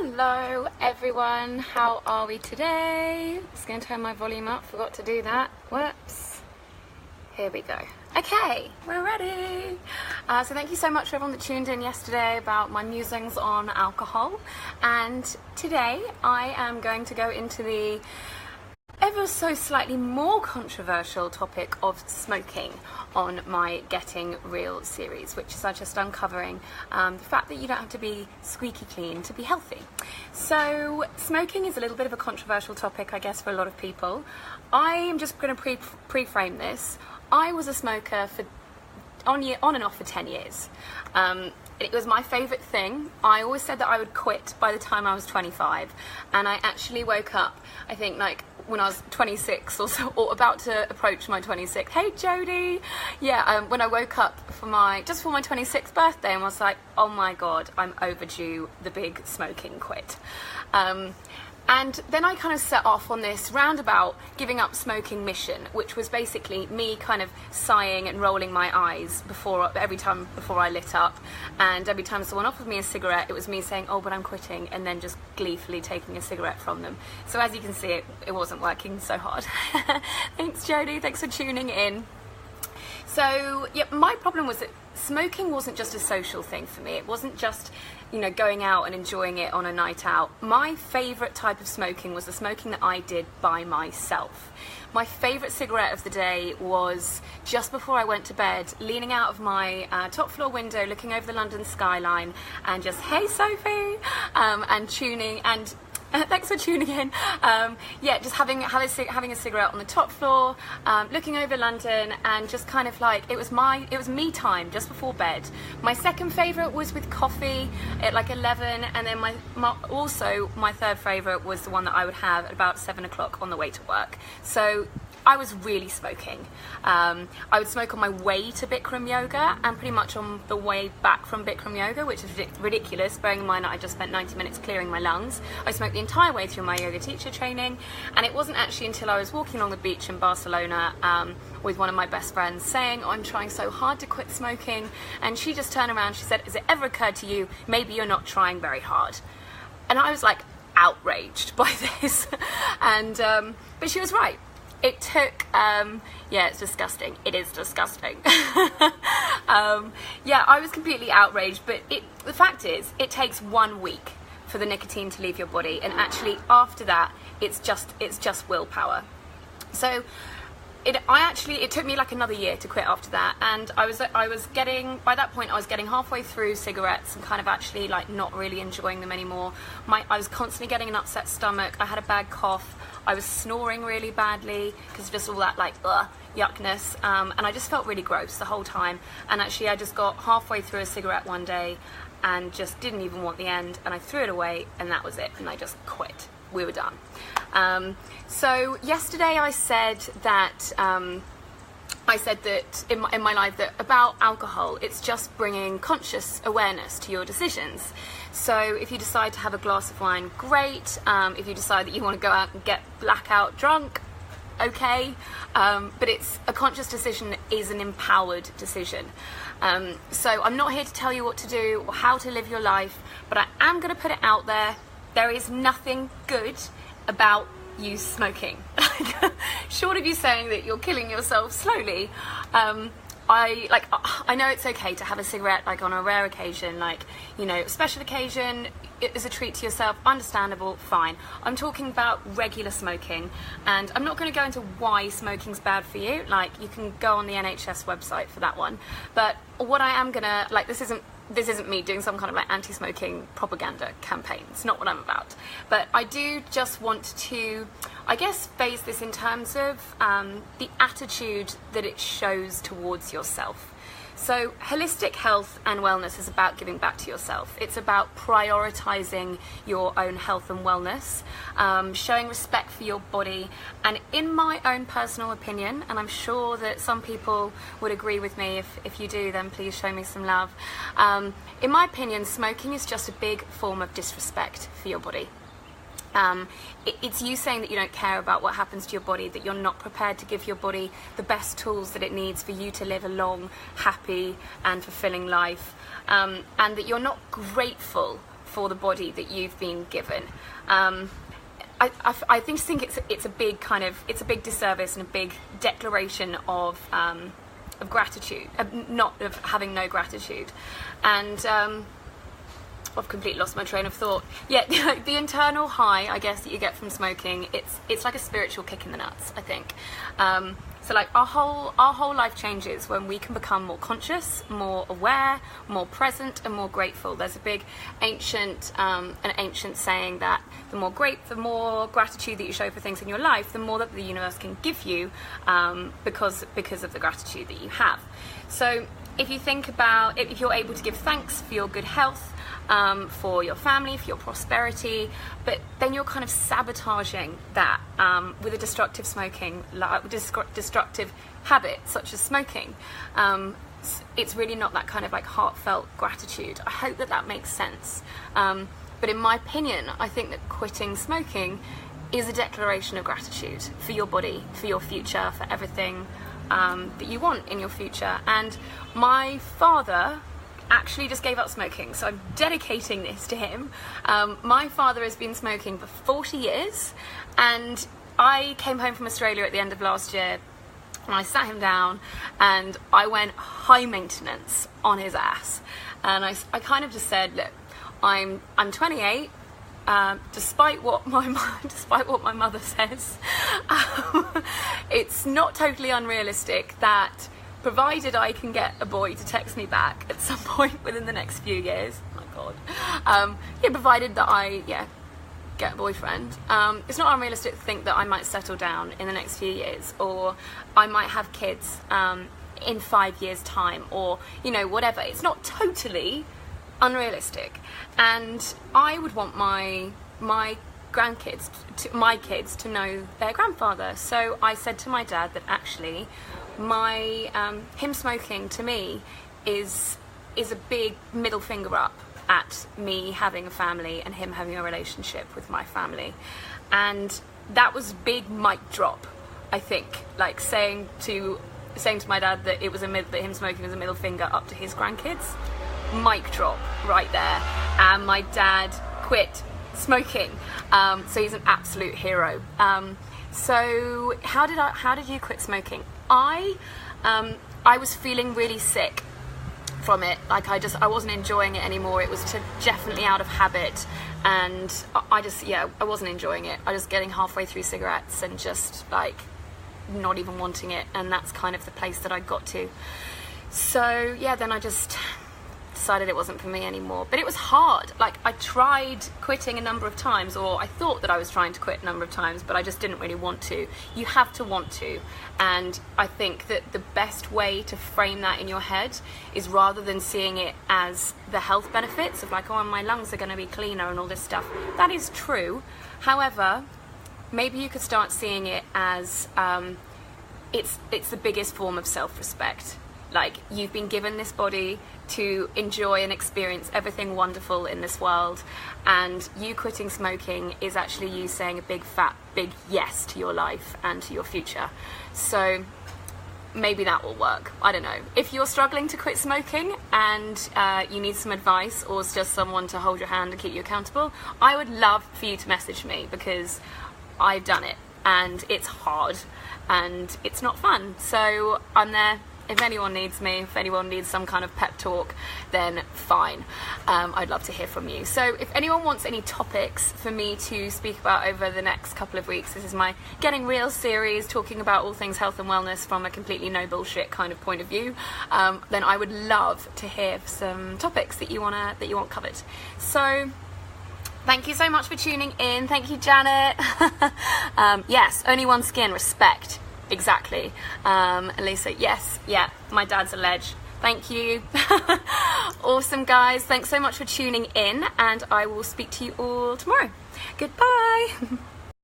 Hello everyone, how are we today? Just going to turn my volume up, forgot to do that. Whoops. Here we go. Okay, we're ready. So thank you so much for everyone that tuned in yesterday about my musings on alcohol. And today I am going to go into the ever so slightly more controversial topic of smoking on my Getting Real series, which is just uncovering the fact that you don't have to be squeaky clean to be healthy. So smoking is a little bit of a controversial topic, I guess, for a lot of people. I am just going to pre-frame this. I was a smoker for on and off for 10 years. It was my favourite thing. I always said that I would quit by the time I was 25, and I actually woke up, I think, like when I was 26 or so, or about to approach my 26th. Hey Jodie! Yeah, when I woke up for just for my 26th birthday, and was like, oh my god, I'm overdue the big smoking quit. And then I kind of set off on this roundabout giving up smoking mission, which was basically me kind of sighing and rolling my eyes every time before I lit up. And every time someone offered me a cigarette, it was me saying, oh, but I'm quitting, and then just gleefully taking a cigarette from them. So as you can see, it wasn't working so hard. Thanks, Jodie. Thanks for tuning in. So, yeah, my problem was that smoking wasn't just a social thing for me. It wasn't just, going out and enjoying it on a night out. My favourite type of smoking was the smoking that I did by myself. My favourite cigarette of the day was just before I went to bed, leaning out of my top floor window, looking over the London skyline, and just, hey Sophie, and tuning, and thanks for tuning in. Just having a cigarette on the top floor, looking over London, and just kind of like it was me time just before bed. My second favourite was with coffee at like 11, and then my third favourite was the one that I would have at about 7 o'clock on the way to work. So I was really smoking. I would smoke on my way to Bikram yoga and pretty much on the way back from Bikram yoga, which is ridiculous, bearing in mind that I just spent 90 minutes clearing my lungs. I smoked the entire way through my yoga teacher training, and it wasn't actually until I was walking along the beach in Barcelona with one of my best friends saying, oh, I'm trying so hard to quit smoking, and she just turned around, she said, has it ever occurred to you, maybe you're not trying very hard? And I was like outraged by this, and but she was right. It took, it's disgusting. It is disgusting. I was completely outraged, but the fact is, it takes 1 week for the nicotine to leave your body, and actually after that, it's just willpower. So it took me like another year to quit after that, and by that point I was getting halfway through cigarettes and kind of actually like not really enjoying them anymore. I was constantly getting an upset stomach, I had a bad cough, I was snoring really badly because of just all that like yuckness, and I just felt really gross the whole time. And actually I just got halfway through a cigarette one day and just didn't even want the end, and I threw it away, and that was it, and I just quit. We were done. So yesterday I said that in my life that about alcohol, it's just bringing conscious awareness to your decisions. So if you decide to have a glass of wine, great. If you decide that you want to go out and get blackout drunk, okay. But it's a conscious decision, is an empowered decision. So I'm not here to tell you what to do or how to live your life, but I am going to put it out there. There is nothing good about you smoking. Short of you saying that you're killing yourself slowly, I know it's okay to have a cigarette like on a rare occasion, special occasion, it is a treat to yourself, understandable, fine. I'm talking about regular smoking, and I'm not going to go into why smoking's bad for you. You can go on the NHS website for that one. But what I am gonna this isn't me doing some kind of anti-smoking propaganda campaign. It's not what I'm about. But I do just want to, I guess, phase this in terms of the attitude that it shows towards yourself. So holistic health and wellness is about giving back to yourself. It's about prioritizing your own health and wellness, showing respect for your body. And in my own personal opinion, and I'm sure that some people would agree with me, if you do, then please show me some love. In my opinion, smoking is just a big form of disrespect for your body. It's you saying that you don't care about what happens to your body, that you're not prepared to give your body the best tools that it needs for you to live a long, happy and fulfilling life, and that you're not grateful for the body that you've been given. I think it's a big it's a big disservice and a big declaration of gratitude, not of having no gratitude. And I've completely lost my train of thought. Yeah, the internal high, I guess, that you get from smoking, it's like a spiritual kick in the nuts, I think. So like our whole life changes when we can become more conscious, more aware, more present, and more grateful. There's a big ancient saying that the more gratitude that you show for things in your life, the more that the universe can give you, because of the gratitude that you have. So if you think about if you're able to give thanks for your good health, for your family, for your prosperity, but then you're kind of sabotaging that with a destructive destructive habit such as smoking. It's really not that kind of like heartfelt gratitude. I hope that makes sense. But in my opinion, I think that quitting smoking is a declaration of gratitude for your body, for your future, for everything that you want in your future. And my father actually just gave up smoking, so I'm dedicating this to him. My father has been smoking for 40 years, and I came home from Australia at the end of last year, and I sat him down and I went high maintenance on his ass, and I kind of just said, look, I'm 28. Despite what my mother says, it's not totally unrealistic that, provided I can get a boy to text me back at some point within the next few years, oh my god, provided that I get a boyfriend, it's not unrealistic to think that I might settle down in the next few years, or I might have kids in 5 years time, or whatever. It's not totally unrealistic, and I would want my kids to know their grandfather. So I said to my dad that actually him smoking to me is a big middle finger up at me having a family and him having a relationship with my family. And that was a big mic drop, I think, like saying to my dad that that him smoking was a middle finger up to his grandkids. Mic drop right there. And my dad quit smoking, so he's an absolute hero. So how did you quit smoking? I was feeling really sick from it. Like I wasn't enjoying it anymore. It was definitely out of habit, and I wasn't enjoying it. I was getting halfway through cigarettes and just like not even wanting it, and that's kind of the place that I got to. So yeah, then I just decided it wasn't for me anymore. But it was hard. Like I tried quitting a number of times, or I thought that I was trying to quit a number of times, but I just didn't really want to. You have to want to, and I think that the best way to frame that in your head is, rather than seeing it as the health benefits of like, oh, my lungs are going to be cleaner and all this stuff. That is true. However, maybe you could start seeing it as it's the biggest form of self-respect. Like, you've been given this body to enjoy and experience everything wonderful in this world, and you quitting smoking is actually you saying a big yes to your life and to your future. So maybe that will work. I don't know. If you're struggling to quit smoking and you need some advice, or it's just someone to hold your hand and keep you accountable, I would love for you to message me, because I've done it and it's hard and it's not fun. So I'm there. If anyone needs me, if anyone needs some kind of pep talk, then fine. I'd love to hear from you. So if anyone wants any topics for me to speak about over the next couple of weeks, this is my Getting Real series, talking about all things health and wellness from a completely no bullshit kind of point of view, then I would love to hear some topics that you want covered. So thank you so much for tuning in. Thank you, Janet. Yes, only one skin, respect. Exactly. Lisa, yes, yeah, my dad's a ledge. Thank you. Awesome, guys. Thanks so much for tuning in, and I will speak to you all tomorrow. Goodbye.